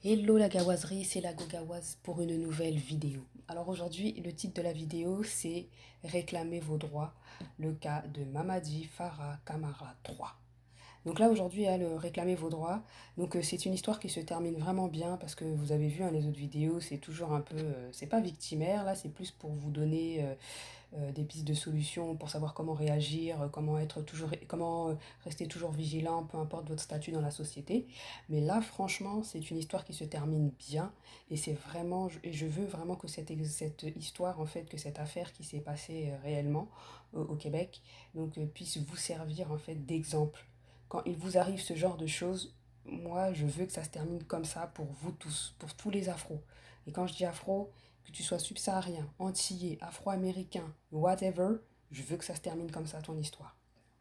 Hello la gawazerie, c'est la Gogawaz pour une nouvelle vidéo. Alors aujourd'hui, le titre de la vidéo c'est Réclamez vos droits, le cas de Mamadi Farah Kamara 3. Donc là aujourd'hui, il y a le Réclamez vos droits. Donc c'est une histoire qui se termine vraiment bien parce que vous avez vu les autres vidéos, c'est toujours un peu, c'est pas victimaire là, c'est plus pour vous donner des pistes de solutions pour savoir comment réagir, comment rester toujours vigilant, peu importe votre statut dans la société. Mais là, franchement, c'est une histoire qui se termine bien et c'est vraiment, et je veux vraiment que cette histoire, en fait, que cette affaire qui s'est passée réellement au Québec, donc puisse vous servir en fait d'exemple. Quand il vous arrive ce genre de choses, moi, je veux que ça se termine comme ça pour vous tous, pour tous les afros. Et quand je dis afro, que tu sois subsaharien, antillais, afro-américain, whatever, je veux que ça se termine comme ça ton histoire.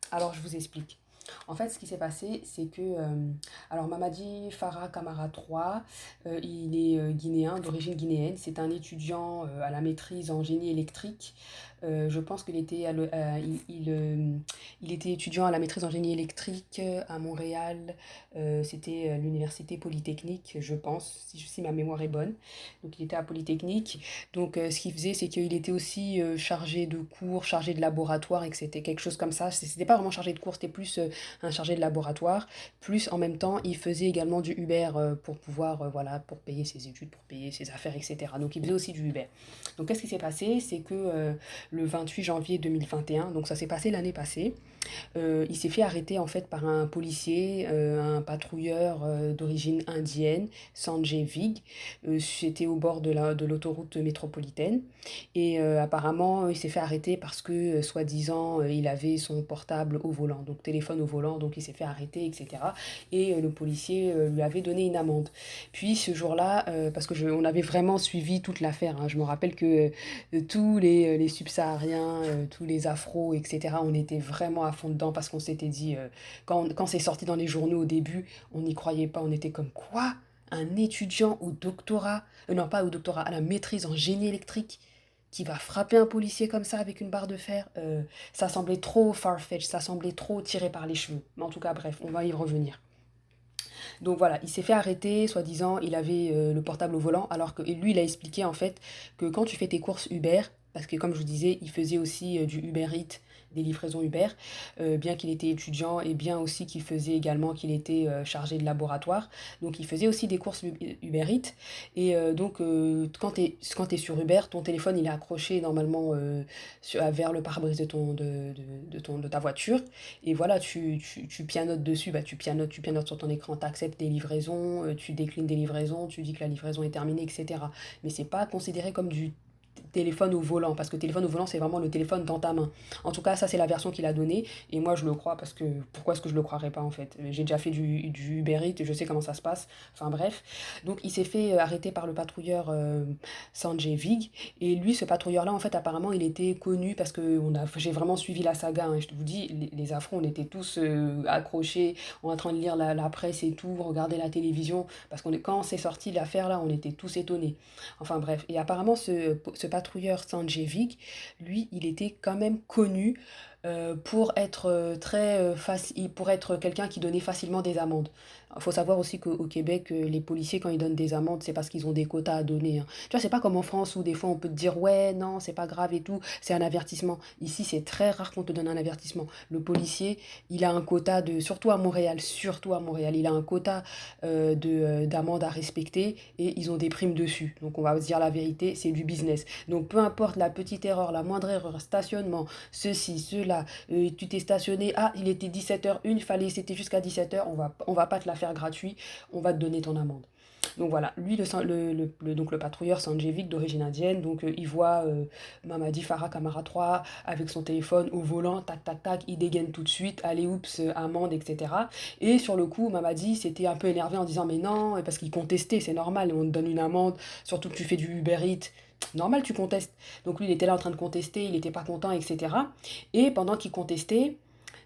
Alors je vous explique. En fait, ce qui s'est passé, c'est que alors Mamadi Farah Kamara 3, il est guinéen, d'origine guinéenne. C'est un étudiant à la maîtrise en génie électrique. Je pense qu'il était, il était étudiant à la maîtrise en génie électrique à Montréal. C'était l'université Polytechnique, je pense, si ma mémoire est bonne. Donc il était à Polytechnique. Donc ce qu'il faisait, c'est qu'il était aussi chargé de cours, chargé de laboratoire, et que c'était quelque chose comme ça. C'était pas vraiment chargé de cours, c'était plus un chargé de laboratoire. Plus en même temps, il faisait également du Uber pour pouvoir, voilà, pour payer ses études, pour payer ses affaires, etc. Donc il faisait aussi du Uber. Donc qu'est-ce qui s'est passé? C'est que le 28 janvier 2021, donc ça s'est passé l'année passée, il s'est fait arrêter en fait par un policier, un patrouilleur d'origine indienne, Sanjay Vig. C'était au bord de l'autoroute métropolitaine. Et apparemment, il s'est fait arrêter parce que, soi-disant, il avait son portable au volant, donc téléphone au volant, donc il s'est fait arrêter, etc. Et le policier lui avait donné une amende. Puis ce jour-là, parce que on avait vraiment suivi toute l'affaire, hein, je me rappelle que tous les subsahariens, tous les afros, etc., on était vraiment à fond dedans parce qu'on s'était dit, quand c'est sorti dans les journaux au début, on n'y croyait pas, on était comme quoi? Un étudiant au doctorat, non pas au doctorat, à la maîtrise en génie électrique, qui va frapper un policier comme ça avec une barre de fer, ça semblait trop farfetch, ça semblait trop tiré par les cheveux. Mais en tout cas, bref, on va y revenir. Donc voilà, il s'est fait arrêter, soi-disant, il avait le portable au volant, alors que et lui, il a expliqué en fait que quand tu fais tes courses Uber, parce que comme je vous disais, il faisait aussi du Uber Eats, des livraisons Uber, bien qu'il était étudiant et bien aussi qu'il faisait également qu'il était chargé de laboratoire. Donc il faisait aussi des courses Uber Eats. Et donc quand tu es sur Uber, ton téléphone il est accroché normalement vers le pare-brise de ta voiture. Et voilà, tu pianotes dessus, bah, tu pianotes sur ton écran, tu acceptes des livraisons, tu déclines des livraisons, tu dis que la livraison est terminée, etc. Mais c'est pas considéré comme du téléphone au volant, parce que téléphone au volant, c'est vraiment le téléphone dans ta main. En tout cas, ça, c'est la version qu'il a donnée, et moi, je le crois, parce que pourquoi est-ce que je le croirais pas, en fait? J'ai déjà fait du Uber Eats, je sais comment ça se passe, enfin bref. Donc, il s'est fait arrêter par le patrouilleur Sanjay Vig, et lui, ce patrouilleur-là, en fait, apparemment, il était connu, parce que j'ai vraiment suivi la saga, hein, je vous dis, les Afros, on était tous accrochés, en train de lire la presse et tout, regarder la télévision, parce quand c'est sorti l'affaire, là, on était tous étonnés. Enfin bref, et apparemment ce patrouilleur Sanjevic, lui, il était quand même connu pour être facile, pour être quelqu'un qui donnait facilement des amendes. Il faut savoir aussi qu'au Québec, les policiers, quand ils donnent des amendes, c'est parce qu'ils ont des quotas à donner, hein. Tu vois, c'est pas comme en France où des fois on peut te dire ouais, non, c'est pas grave et tout, c'est un avertissement. Ici, c'est très rare qu'on te donne un avertissement. Le policier, il a un quota surtout à Montréal, il a un quota d'amendes à respecter et ils ont des primes dessus. Donc on va se dire la vérité, c'est du business. Donc peu importe la petite erreur, la moindre erreur, stationnement, ceci, cela, tu t'es stationné, ah il était 17h01, il fallait c'était jusqu'à 17h, on va pas te la faire gratuit, on va te donner ton amende. Donc voilà, lui, donc le patrouilleur Sanjevic d'origine indienne, donc il voit Mamadi Farah Kamara 3 avec son téléphone au volant, tac tac tac, il dégaine tout de suite, allez oups, amende, etc. Et sur le coup, Mamadi s'était un peu énervé en disant mais non, parce qu'il contestait, c'est normal, on te donne une amende, surtout que tu fais du Uber Eats, normal tu contestes. Donc lui, il était là en train de contester, il n'était pas content, etc. Et pendant qu'il contestait,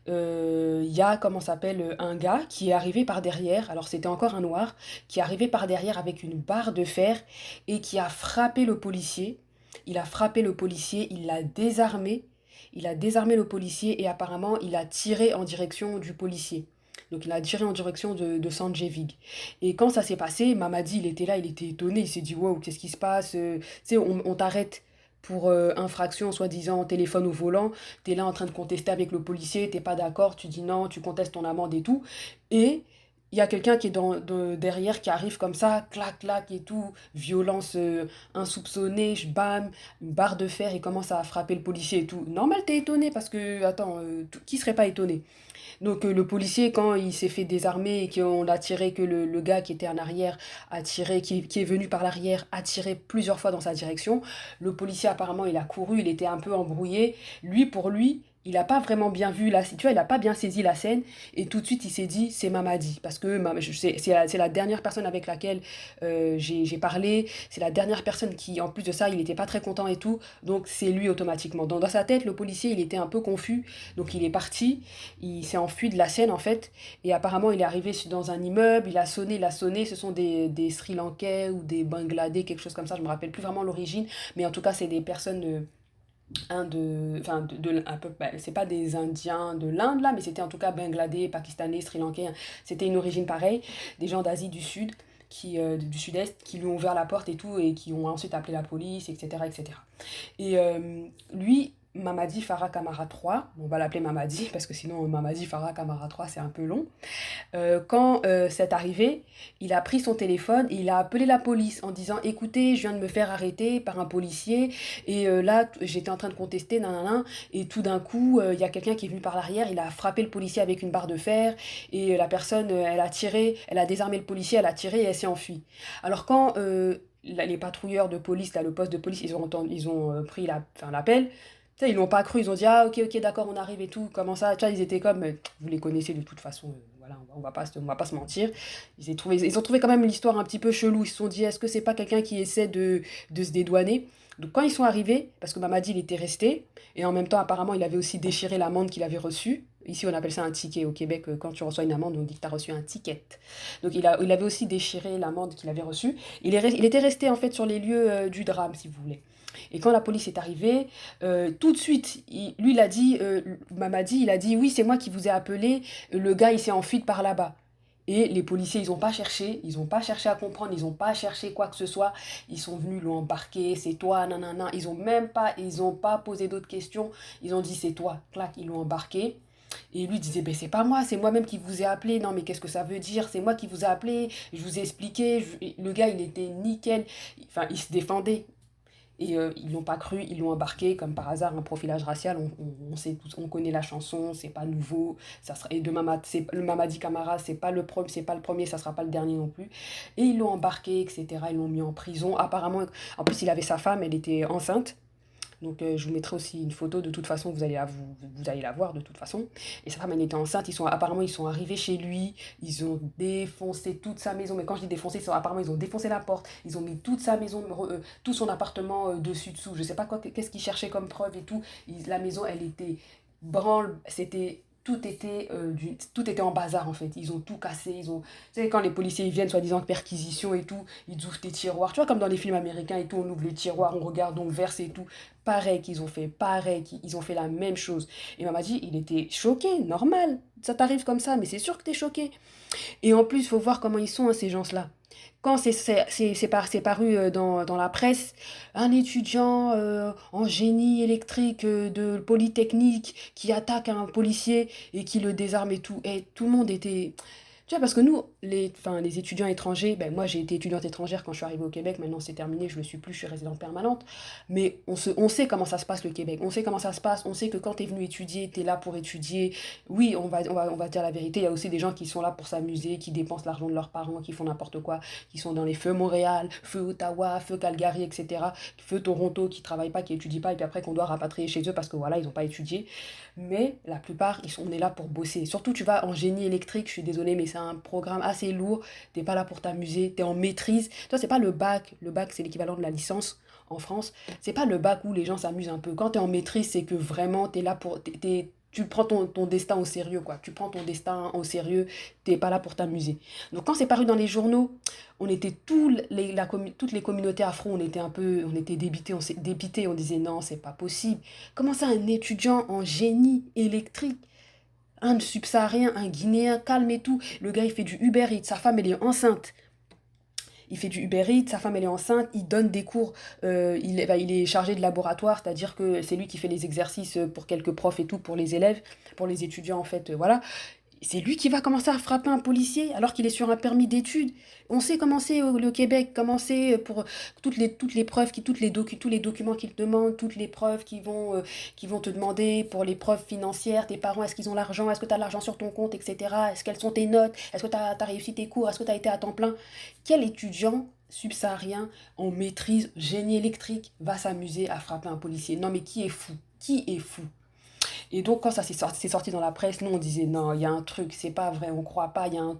il y a, comment s'appelle, un gars qui est arrivé par derrière, alors c'était encore un noir, qui est arrivé par derrière avec une barre de fer et qui a frappé le policier. Il a frappé le policier, il a désarmé le policier et apparemment il a tiré en direction du policier. Donc il a tiré en direction de Sandjevig. Et quand ça s'est passé, Mamadi, il était là, il était étonné, il s'est dit, wow, qu'est-ce qui se passe? Tu sais, on t'arrête pour infraction, soi-disant téléphone au volant, t'es là en train de contester avec le policier, t'es pas d'accord, tu dis non, tu contestes ton amende et tout. Et il y a quelqu'un qui est derrière, qui arrive comme ça, clac, clac et tout, violence insoupçonnée, bam, une barre de fer, il commence à frapper le policier et tout. Normal, t'es étonné parce que, attends, qui serait pas étonné? Donc le policier, quand il s'est fait désarmer et qu'on a tiré, que le gars qui était en arrière a tiré, qui est venu par l'arrière, a tiré plusieurs fois dans sa direction, le policier apparemment il a couru, il était un peu embrouillé. Pour lui, il n'a pas vraiment bien vu tu vois, il n'a pas bien saisi la scène et tout de suite il s'est dit c'est Mamadi parce que c'est la dernière personne avec laquelle j'ai parlé, c'est la dernière personne qui en plus de ça il n'était pas très content et tout, donc c'est lui automatiquement. Dans sa tête le policier il était un peu confus, donc il est parti, il s'est enfui de la scène en fait, et apparemment il est arrivé dans un immeuble, il a sonné, ce sont des Sri Lankais ou des Bangladais, quelque chose comme ça, je me rappelle plus vraiment l'origine, mais en tout cas c'est des personnes enfin un peu, bah, c'est pas des Indiens de l'Inde là, mais c'était en tout cas Bangladais, Pakistanais, Sri Lankais, hein. C'était une origine pareille, des gens d'Asie du Sud, du Sud-Est, qui lui ont ouvert la porte et tout, et qui ont ensuite appelé la police, etc. etc. Et lui, Mamadi Farah Kamara 3, on va l'appeler Mamadi, parce que sinon Mamadi Farah Kamara 3 c'est un peu long. Quand c'est arrivé, il a pris son téléphone et il a appelé la police en disant écoutez, je viens de me faire arrêter par un policier et là j'étais en train de contester, nanana, et tout d'un coup il y a quelqu'un qui est venu par l'arrière, il a frappé le policier avec une barre de fer et la personne elle a tiré, elle a désarmé le policier, elle a tiré et elle s'est enfuie. Alors quand les patrouilleurs de police, là, le poste de police, ils ont pris l'appel. Tu sais, ils l'ont pas cru, ils ont dit ah ok ok d'accord on arrive et tout, comment ça, tu vois, ils étaient comme vous les connaissez de toute façon, voilà, on va pas se mentir. Ils ont trouvé quand même l'histoire un petit peu chelou, ils se sont dit est-ce que c'est pas quelqu'un qui essaie de se dédouaner? Donc quand ils sont arrivés, parce que Mamadi il était resté, et en même temps apparemment il avait aussi déchiré l'amende qu'il avait reçue. Ici on appelle ça un ticket au Québec, quand tu reçois une amende on dit que tu as reçu un ticket. Donc il avait aussi déchiré l'amende qu'il avait reçue. Il était resté en fait sur les lieux du drame si vous voulez. Et quand la police est arrivée, tout de suite, lui, il a dit, Mamadi, il a dit, oui, c'est moi qui vous ai appelé, le gars, il s'est enfui de par là-bas. Et les policiers, ils ont pas cherché à comprendre, ils ont pas cherché quoi que ce soit. Ils sont venus l'embarquer, c'est toi, nanana. Ils ont pas posé d'autres questions. Ils ont dit c'est toi, clac, ils l'ont embarqué. Et lui disait, ben c'est pas moi, c'est moi-même qui vous ai appelé. Non, mais qu'est-ce que ça veut dire? C'est moi qui vous ai appelé, je vous ai expliqué. Le gars, il était nickel. Enfin, il se défendait. Et ils l'ont pas cru, ils l'ont embarqué comme par hasard un profilage racial. On sait tous, on connaît la chanson, c'est pas nouveau. Et le Mamadi Camara, c'est pas le premier, ça sera pas le dernier non plus. Et ils l'ont embarqué, etc. Ils l'ont mis en prison. Apparemment, en plus il avait sa femme, elle était enceinte. Donc je vous mettrai aussi une photo, de toute façon, vous allez la voir de toute façon. Et sa femme, elle était enceinte, apparemment ils sont arrivés chez lui, ils ont défoncé toute sa maison. Mais quand je dis défoncé, apparemment ils ont défoncé la porte, ils ont mis toute sa maison, tout son appartement dessus-dessous. Je sais pas quoi, qu'est-ce qu'ils cherchaient comme preuve et tout. La maison, elle était branle, tout était en bazar en fait. Ils ont tout cassé, tu sais, quand les policiers ils viennent soi-disant perquisition et tout, ils ouvrent des tiroirs, tu vois, comme dans les films américains et tout, on ouvre les tiroirs, on regarde, on verse et tout. Pareil qu'ils ont fait, ils ont fait la même chose. Et maman dit, il était choqué, normal, ça t'arrive comme ça, mais c'est sûr que t'es choqué. Et en plus, il faut voir comment ils sont, hein, ces gens-là. Quand c'est paru dans la presse, un étudiant en génie électrique de Polytechnique qui attaque un policier et qui le désarme et tout, et tout le monde était... Tu vois, parce que nous, les étudiants étrangers, ben moi j'ai été étudiante étrangère quand je suis arrivée au Québec, maintenant c'est terminé, je ne le suis plus, je suis résidente permanente, mais on sait comment ça se passe le Québec, on sait comment ça se passe, on sait que quand tu es venu étudier, tu es là pour étudier. Oui, on va dire la vérité, il y a aussi des gens qui sont là pour s'amuser, qui dépensent l'argent de leurs parents, qui font n'importe quoi, qui sont dans les feux Montréal, feu Ottawa, feu Calgary, etc., feu Toronto, qui travaillent pas, qui étudient pas, et puis après qu'on doit rapatrier chez eux parce que voilà, ils n'ont pas étudié. Mais la plupart, on est là pour bosser. Surtout, tu vas en génie électrique, je suis désolée, mais c'est un programme assez lourd. T'es pas là pour t'amuser, t'es en maîtrise. Toi, c'est pas le bac. Le bac, c'est l'équivalent de la licence en France. C'est pas le bac où les gens s'amusent un peu. Quand t'es en maîtrise, c'est que vraiment, t'es là pour... tu prends ton destin au sérieux, quoi. Tu prends ton destin au sérieux, t'es pas là pour t'amuser. Donc quand c'est paru dans les journaux, on était toutes les communautés afro, on était débités, on disait non, c'est pas possible. Comment ça, un étudiant en génie électrique? un subsaharien, un Guinéen, calme et tout. Le gars, il fait du Uber Eats, sa femme, elle est enceinte. Il fait du Uber Eats, sa femme elle est enceinte, il donne des cours, il est chargé de laboratoire, c'est-à-dire que c'est lui qui fait les exercices pour quelques profs et tout, pour les élèves, pour les étudiants en fait, voilà. C'est lui qui va commencer à frapper un policier alors qu'il est sur un permis d'études. On sait comment c'est le Québec, comment c'est pour toutes les preuves, tous les documents qu'ils te demandent, toutes les preuves qui vont te demander pour les preuves financières, tes parents, est-ce qu'ils ont l'argent, est-ce que tu as l'argent sur ton compte, etc. Est-ce qu'elles sont tes notes, est-ce que tu as réussi tes cours, est-ce que tu as été à temps plein. Quel étudiant subsaharien en maîtrise génie électrique va s'amuser à frapper un policier? Non mais qui est fou? Qui est fou? Et donc, quand ça c'est sorti dans la presse, nous, on disait non, il y a un truc, c'est pas vrai, on croit pas, il y a un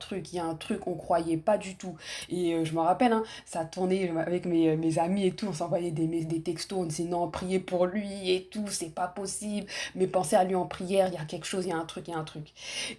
truc, on croyait pas du tout. Et je me rappelle, hein, ça tournait avec mes amis et tout, on s'envoyait des textos, on disait non, priez pour lui et tout, c'est pas possible, mais pensez à lui en prière, il y a quelque chose, il y a un truc, il y a un truc.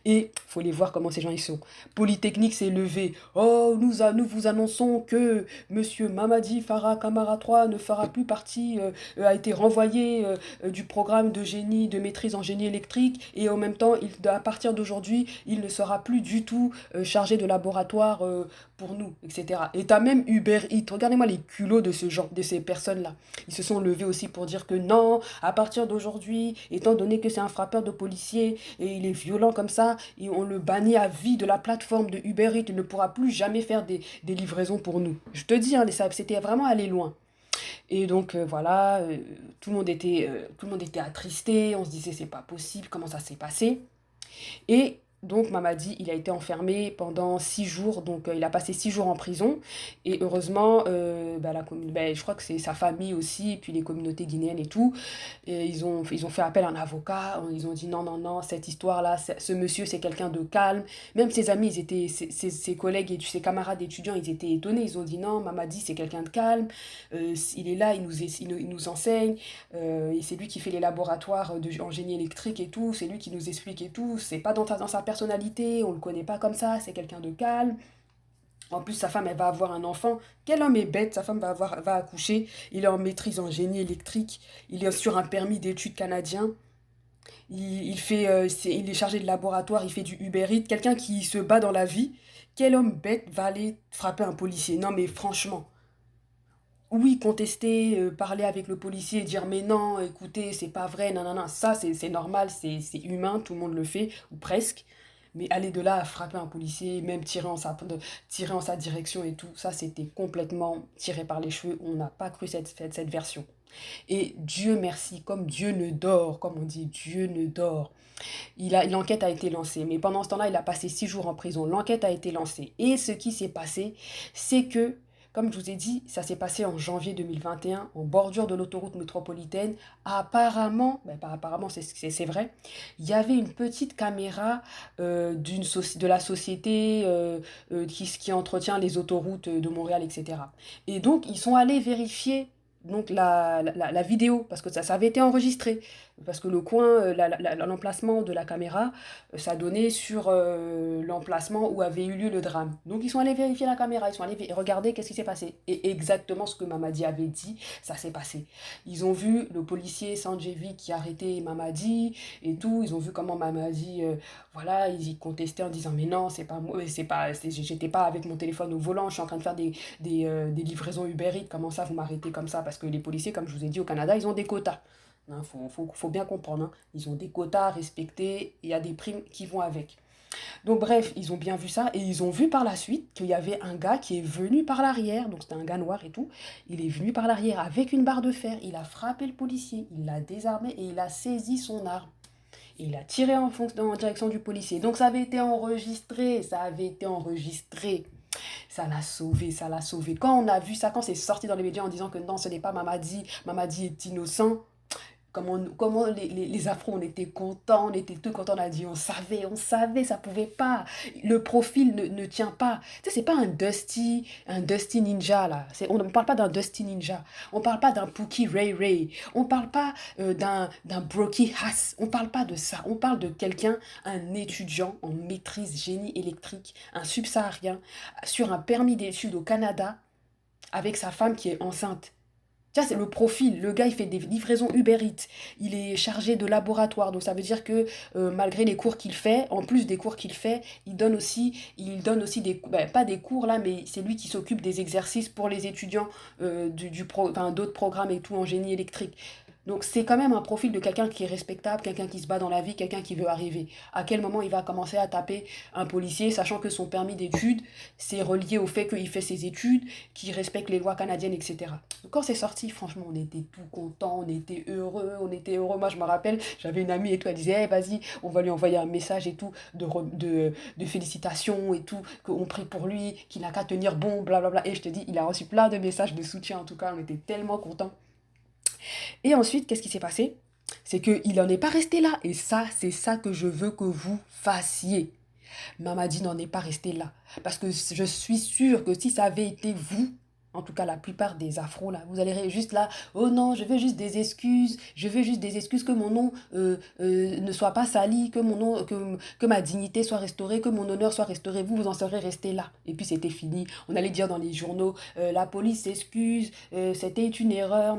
Et faut les voir comment ces gens ils sont. Polytechnique s'est levé. Oh, nous vous annonçons que Monsieur Mamadi Farah Kamara 3 ne fera plus partie, a été renvoyé du programme de génie, de maîtrise en génie électrique, et en même temps, à partir d'aujourd'hui, il ne sera plus du tout chargé de laboratoire pour nous, etc. Et t'as même Uber Eats. Regardez-moi les culots de ce genre, de ces personnes-là. Ils se sont levés aussi pour dire que non, à partir d'aujourd'hui, étant donné que c'est un frappeur de policiers et il est violent comme ça, et on le bannit à vie de la plateforme de Uber Eats, il ne pourra plus jamais faire des livraisons pour nous. Je te dis, hein, c'était vraiment aller loin. Et donc voilà, tout le monde était attristé, on se disait c'est pas possible, comment ça s'est passé. Et donc Mamadi, il a été enfermé pendant 6 jours, donc il a passé 6 jours en prison. Et heureusement, je crois que c'est sa famille aussi, et puis les communautés guinéennes et tout, et ils ont fait appel à un avocat, ils ont dit non, non, non, cette histoire-là, ce monsieur c'est quelqu'un de calme. Même ses amis, ses collègues et ses camarades étudiants, ils étaient étonnés, ils ont dit non, Mamadi c'est quelqu'un de calme, il est là, il nous enseigne, et c'est lui qui fait les laboratoires en génie électrique et tout, c'est lui qui nous explique et tout, c'est pas dans sa personnalité, on le connaît pas comme ça, c'est quelqu'un de calme. En plus, sa femme, elle va avoir un enfant. Quel homme est bête, sa femme va accoucher, il est en maîtrise en génie électrique, il est sur un permis d'études canadien, il est chargé de laboratoire, il fait du Uber Eats, quelqu'un qui se bat dans la vie. Quel homme bête va aller frapper un policier? Non mais franchement, oui, contester, parler avec le policier et dire mais non, écoutez, c'est pas vrai, non, non, non, ça c'est normal, c'est humain, tout le monde le fait, ou presque. Mais aller de là à frapper un policier, même tirer en sa direction et tout, ça c'était complètement tiré par les cheveux, on n'a pas cru cette version. Et Dieu merci, comme Dieu ne dort, comme on dit, Dieu ne dort. L'enquête a été lancée, mais pendant ce temps-là, il a passé 6 jours en prison. L'enquête a été lancée. Et ce qui s'est passé, c'est que, comme je vous ai dit, ça s'est passé en janvier 2021, en bordure de l'autoroute métropolitaine. Apparemment, pas apparemment, c'est vrai, il y avait une petite caméra de la société qui entretient les autoroutes de Montréal, etc. Et donc, ils sont allés vérifier donc la vidéo, parce que ça avait été enregistré, parce que le coin, l'emplacement de la caméra, ça donnait sur l'emplacement où avait eu lieu le drame. Donc ils sont allés vérifier la caméra, ils sont allés regarder qu'est-ce qui s'est passé. Et exactement ce que Mamadi avait dit, ça s'est passé. Ils ont vu le policier Sanjeevi qui a arrêté Mamadi et tout, ils ont vu comment Mamadi, voilà, ils y contestaient en disant mais non, c'est pas moi, j'étais pas avec mon téléphone au volant, je suis en train de faire des livraisons Uber Eats, comment ça vous m'arrêtez comme ça? Parce que les policiers, comme je vous ai dit, au Canada, ils ont des quotas. Hein, faut bien comprendre, hein. Ils ont des quotas à respecter, il y a des primes qui vont avec. Donc bref, ils ont bien vu ça et ils ont vu par la suite qu'il y avait un gars qui est venu par l'arrière, donc c'était un gars noir et tout, il est venu par l'arrière avec une barre de fer, il a frappé le policier, il l'a désarmé et il a saisi son arme. Et il a tiré en direction du policier. Donc ça avait été enregistré, ça avait été enregistré. Ça l'a sauvé, ça l'a sauvé. Quand on a vu ça, quand c'est sorti dans les médias en disant que non, ce n'est pas Mamadi, Mamadi est innocent, comment les Afros, on était contents, on était tout contents, on a dit, on savait, ça pouvait pas. Le profil ne tient pas. Tu sais, c'est pas un Dusty Ninja, là. On ne parle pas d'un Dusty Ninja. On parle pas d'un Pookie Ray Ray. On parle pas d'un Brocky Haas. On parle pas de ça. On parle de quelqu'un, un étudiant en maîtrise génie électrique, un subsaharien, sur un permis d'études au Canada, avec sa femme qui est enceinte. Tu vois, c'est le profil. Le gars, il fait des livraisons Uber Eats. Il est chargé de laboratoire. Donc, ça veut dire que malgré les cours qu'il fait, en plus des cours qu'il fait, il donne aussi des, ben, pas des cours là, mais c'est lui qui s'occupe des exercices pour les étudiants enfin, d'autres programmes et tout en génie électrique. Donc, c'est quand même un profil de quelqu'un qui est respectable, quelqu'un qui se bat dans la vie, quelqu'un qui veut arriver. À quel moment il va commencer à taper un policier, sachant que son permis d'études, c'est relié au fait qu'il fait ses études, qu'il respecte les lois canadiennes, etc. Donc, quand c'est sorti, franchement, on était tout contents, on était heureux, on était heureux. Moi, je me rappelle, j'avais une amie et tout, elle disait, hey, vas-y, on va lui envoyer un message et tout, de félicitations et tout, qu'on prie pour lui, qu'il n'a qu'à tenir bon, blablabla. Et je te dis, il a reçu plein de messages de soutien, en tout cas, on était tellement contents. Et ensuite, qu'est-ce qui s'est passé? C'est qu'il n'en est pas resté là. Et ça, c'est ça que je veux que vous fassiez. Mamadi n'en est pas resté là. Parce que je suis sûre que si ça avait été vous, en tout cas la plupart des afros là, vous allez juste là, oh non, je veux juste des excuses, je veux juste des excuses que mon nom ne soit pas sali, que mon nom, que ma dignité soit restaurée, que mon honneur soit restauré, vous en serez resté là. Et puis c'était fini. On allait dire dans les journaux, la police s'excuse, c'était une erreur,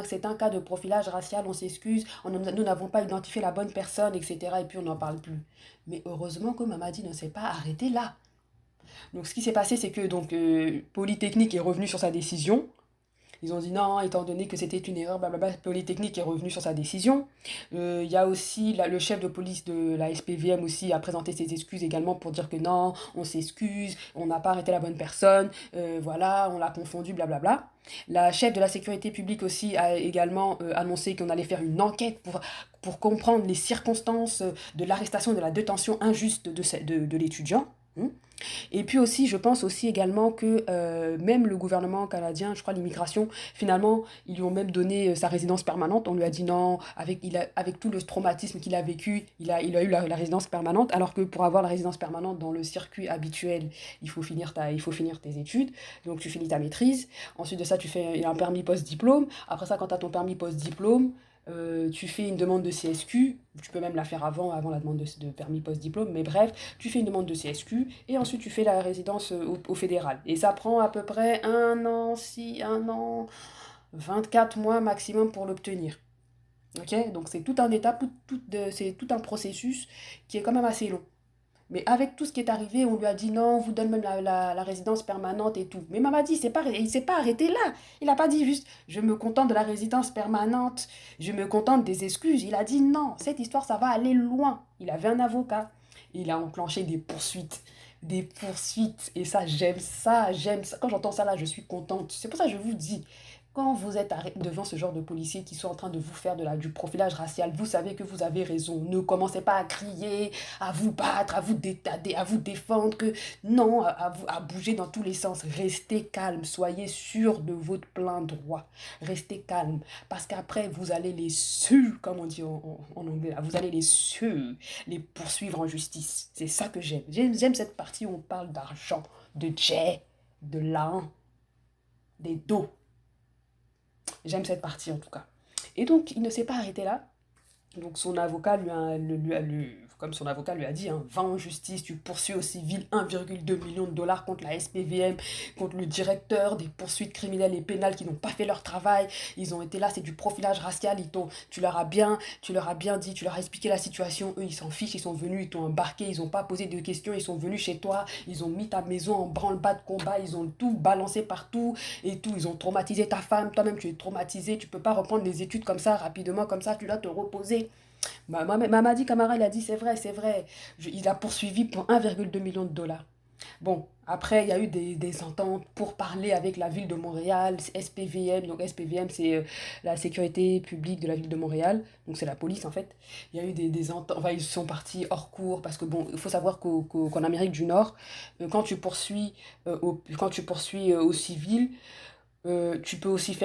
c'est un cas de profilage racial, on s'excuse, nous n'avons pas identifié la bonne personne, etc. Et puis on n'en parle plus. Mais heureusement que Mamadi ne s'est pas arrêté là. Donc ce qui s'est passé, c'est que Polytechnique est revenu sur sa décision. Ils ont dit non, étant donné que c'était une erreur, blablabla, Polytechnique est revenu sur sa décision. Il y a aussi le chef de police de la SPVM aussi a présenté ses excuses également pour dire que non, on s'excuse, on n'a pas arrêté la bonne personne, voilà, on l'a confondu, blablabla. La chef de la sécurité publique aussi a également annoncé qu'on allait faire une enquête pour comprendre les circonstances de l'arrestation et de la détention injuste de l'étudiant. Et puis aussi, je pense aussi également que même le gouvernement canadien, je crois l'immigration, finalement, ils lui ont même donné sa résidence permanente. On lui a dit non, avec tout le traumatisme qu'il a vécu, il a eu la résidence permanente, alors que pour avoir la résidence permanente dans le circuit habituel, il faut finir tes études. Donc tu finis ta maîtrise. Ensuite de ça, tu fais un permis post-diplôme. Après ça, quand tu as ton permis post-diplôme, tu fais une demande de CSQ, tu peux même la faire avant la demande de permis post-diplôme, mais bref, tu fais une demande de CSQ et ensuite tu fais la résidence au fédéral. Et ça prend à peu près 1 an, 24 mois maximum pour l'obtenir. Ok? Donc c'est tout un étape, c'est tout un processus qui est quand même assez long. Mais avec tout ce qui est arrivé, on lui a dit non, on vous donne même la résidence permanente et tout. Mais Mamadi, il ne s'est pas arrêté là. Il n'a pas dit juste, je me contente de la résidence permanente, je me contente des excuses. Il a dit non, cette histoire, ça va aller loin. Il avait un avocat. Il a enclenché des poursuites. Des poursuites. Et ça, j'aime ça, j'aime ça. Quand j'entends ça là, je suis contente. C'est pour ça que je vous dis, quand vous êtes devant ce genre de policiers qui sont en train de vous faire du profilage racial, vous savez que vous avez raison. Ne commencez pas à crier, à vous battre, à vous défendre. Non, à bouger dans tous les sens. Restez calme, soyez sûr de votre plein droit. Restez calme. Parce qu'après, vous allez les suivre, comme on dit en anglais. Vous allez les poursuivre en justice. C'est ça que j'aime. J'aime cette partie où on parle d'argent, de jet, de l'un, des dos. J'aime cette partie en tout cas. Et donc, il ne s'est pas arrêté là. Donc, son avocat comme son avocat lui a dit, hein, va en justice, tu poursuis au civil 1,2 million de dollars contre la SPVM, contre le directeur, des poursuites criminelles et pénales qui n'ont pas fait leur travail. Ils ont été là, c'est du profilage racial. Tu leur as bien dit, tu leur as expliqué la situation. Eux, ils s'en fichent, ils sont venus, ils t'ont embarqué, ils n'ont pas posé de questions, ils sont venus chez toi, ils ont mis ta maison en branle-bas de combat, ils ont tout balancé partout et tout. Ils ont traumatisé ta femme, toi-même tu es traumatisé, tu peux pas reprendre les études comme ça, rapidement, comme ça, tu dois te reposer. Mamadi Camara, il a dit, c'est vrai, c'est vrai. Il a poursuivi pour 1,2 million de dollars. Bon, après, il y a eu des ententes pour parler avec la ville de Montréal, SPVM. Donc, SPVM, c'est la sécurité publique de la ville de Montréal. Donc, c'est la police, en fait. Il y a eu des ententes. Enfin, ils sont partis hors cours parce que, bon, il faut savoir qu'en Amérique du Nord, quand tu poursuis au civil, tu peux aussi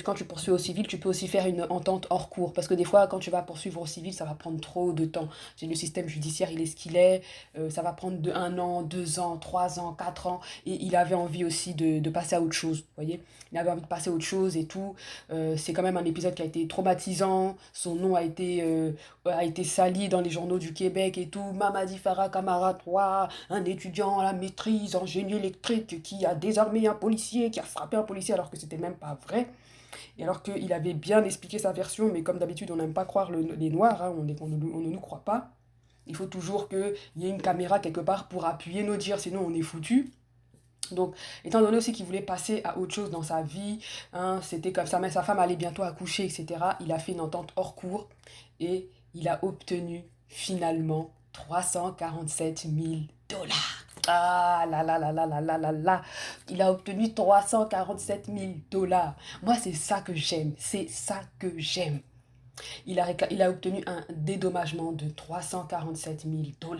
quand tu poursuis au civil, tu peux aussi faire une entente hors cours. Parce que des fois, quand tu vas poursuivre au civil, ça va prendre trop de temps. Le système judiciaire, il est ce qu'il est. Ça va prendre 1 an, 2 ans, 3 ans, 4 ans. Et il avait envie aussi de passer à autre chose. Vous voyez? Il avait envie de passer à autre chose et tout. C'est quand même un épisode qui a été traumatisant. Son nom a été sali dans les journaux du Québec et tout. Mamadi Farah Camara 3, un étudiant à la maîtrise en génie électrique qui a désarmé un policier, qui a frappé un policier alors que c'était même pas vrai. Et alors qu'il avait bien expliqué sa version, mais comme d'habitude, on n'aime pas croire les noirs, hein, on ne nous croit pas. Il faut toujours qu'il y ait une caméra quelque part pour appuyer nos dires, sinon on est foutu. Donc, étant donné aussi qu'il voulait passer à autre chose dans sa vie, hein, c'était comme ça, mais sa femme allait bientôt accoucher, etc. Il a fait une entente hors cours et il a obtenu finalement 347 000 $. Ah là là là là là là là là. Il a obtenu 347 000 $. Moi, c'est ça que j'aime. C'est ça que j'aime. Il a obtenu un dédommagement de 347 000 $.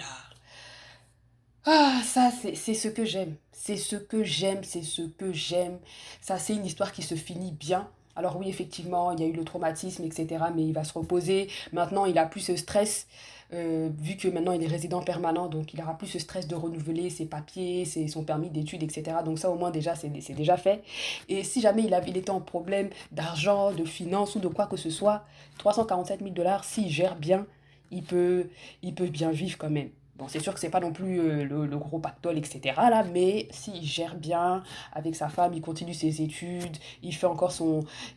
Ah, ça, c'est ce que j'aime. C'est ce que j'aime, c'est ce que j'aime. Ça, c'est une histoire qui se finit bien. Alors oui, effectivement, il y a eu le traumatisme, etc. Mais il va se reposer. Maintenant, il a plus ce stress, vu que maintenant il est résident permanent. Donc, il aura plus ce stress de renouveler ses papiers, son permis d'études, etc. Donc ça, au moins, déjà, c'est déjà fait. Et si jamais il était en problème d'argent, de finances ou de quoi que ce soit, 347 000 $, s'il gère bien, il peut, il peut bien vivre quand même. Bon, c'est sûr que c'est pas non plus le gros pactole, etc. là, mais s'il gère bien avec sa femme, il continue ses études, il fait encore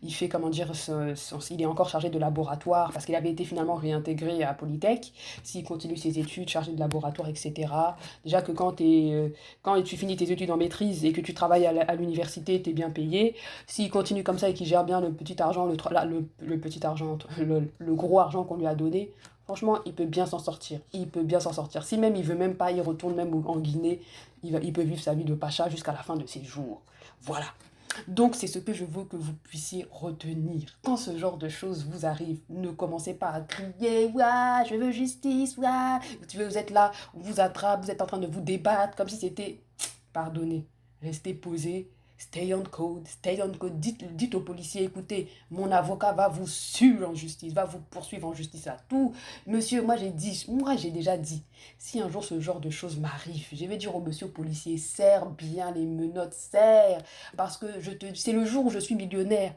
il fait, comment dire, il est encore chargé de laboratoire parce qu'il avait été finalement réintégré à Polytech. S'il continue ses études, chargé de laboratoire, etc. Déjà que quand tu finis tes études en maîtrise et que tu travailles à l'université, tu es bien payé. S'il continue comme ça et qu'il gère bien le petit argent, le petit argent, le gros argent qu'on lui a donné, franchement, il peut bien s'en sortir. Il peut bien s'en sortir. Si même il veut même pas, il retourne même en Guinée, il peut vivre sa vie de pacha jusqu'à la fin de ses jours. Voilà. Donc c'est ce que je veux que vous puissiez retenir. Quand ce genre de choses vous arrive, ne commencez pas à crier, ouah, je veux justice, ouah. Vous êtes là, on vous attrape, vous êtes en train de vous débattre comme si c'était... Pardonnez, restez posé, stay on code, stay on code. Dites aux policiers, écoutez, mon avocat va vous suivre en justice, va vous poursuivre en justice à tout. Monsieur, moi j'ai déjà dit, si un jour ce genre de choses m'arrive, je vais dire au monsieur policier, serre bien les menottes, serre, parce que c'est le jour où je suis millionnaire.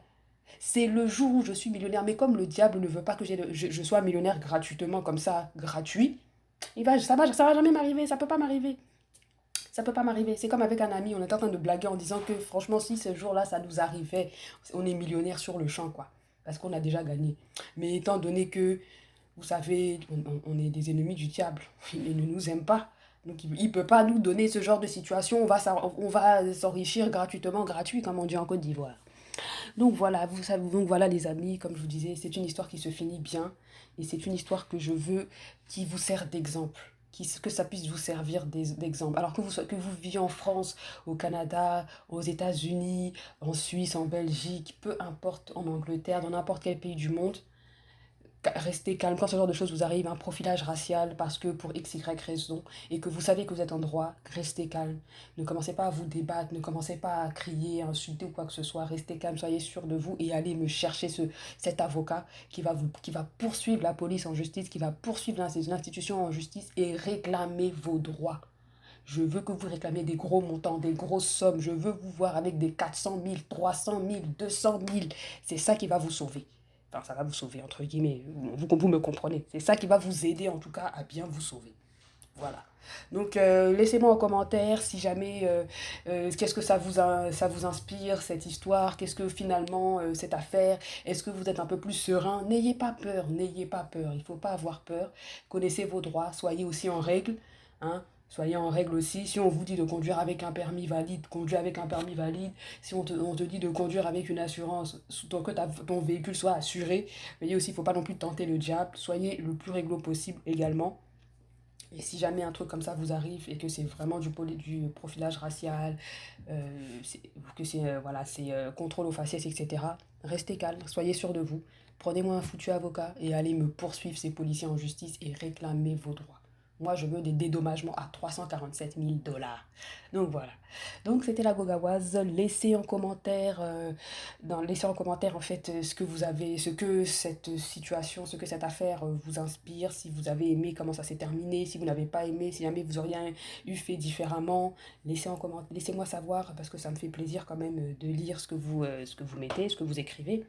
C'est le jour où je suis millionnaire. Mais comme le diable ne veut pas que je sois millionnaire gratuitement, comme ça, gratuit, ça va jamais m'arriver, ça peut pas m'arriver. Ça peut pas m'arriver. C'est comme avec un ami, on était en train de blaguer en disant que franchement, si ce jour-là, ça nous arrivait, on est millionnaire sur le champ, quoi. Parce qu'on a déjà gagné. Mais étant donné que, vous savez, on est des ennemis du diable, il ne nous aime pas. Donc il ne peut pas nous donner ce genre de situation. On va s'enrichir gratuitement, gratuit, comme on dit en Côte d'Ivoire. Donc voilà, vous savez, donc voilà les amis, comme je vous disais, c'est une histoire qui se finit bien. Et c'est une histoire que je veux qui vous sert d'exemple. Que ça puisse vous servir d'exemple. Alors que vous viviez en France, au Canada, aux États-Unis, en Suisse, en Belgique, peu importe, en Angleterre, dans n'importe quel pays du monde, restez calme quand ce genre de choses vous arrive, un profilage racial parce que pour x, y raison, et que vous savez que vous êtes en droit, restez calme. Ne commencez pas à vous débattre, ne commencez pas à crier, à insulter ou quoi que ce soit. Restez calme, soyez sûr de vous et allez me chercher cet avocat qui va poursuivre la police en justice, qui va poursuivre l'institution en justice et réclamer vos droits. Je veux que vous réclamiez des gros montants, des grosses sommes. Je veux vous voir avec des 400 000, 300 000, 200 000. C'est ça qui va vous sauver. Enfin, ça va vous sauver, entre guillemets. Vous me comprenez. C'est ça qui va vous aider, en tout cas, à bien vous sauver. Voilà. Donc, laissez-moi en commentaire si jamais, qu'est-ce que ça vous inspire, cette histoire, qu'est-ce que finalement, cette affaire, est-ce que vous êtes un peu plus serein? N'ayez pas peur, n'ayez pas peur, il ne faut pas avoir peur, connaissez vos droits, soyez aussi en règle, hein. Soyez en règle aussi. Si on vous dit de conduire avec un permis valide, conduis avec un permis valide. Si on te dit de conduire avec une assurance, que ton véhicule soit assuré. Voyez aussi, il ne faut pas non plus tenter le diable. Soyez le plus réglo possible également. Et si jamais un truc comme ça vous arrive et que c'est vraiment du profilage racial, que c'est contrôle aux faciès, etc., restez calme, soyez sûr de vous. Prenez-moi un foutu avocat et allez me poursuivre ces policiers en justice et réclamez vos droits. Moi, je veux des dédommagements à 347 000 $. Donc voilà. Donc c'était la Gogawaze. Laissez en commentaire en fait ce que vous avez, ce que cette situation, ce que cette affaire vous inspire, si vous avez aimé comment ça s'est terminé, si vous n'avez pas aimé, si jamais vous auriez eu fait différemment, laissez-moi savoir parce que ça me fait plaisir quand même de lire ce que vous mettez, ce que vous écrivez.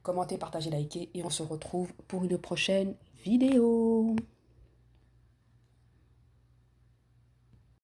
Commentez, partagez, likez et on se retrouve pour une prochaine vidéo.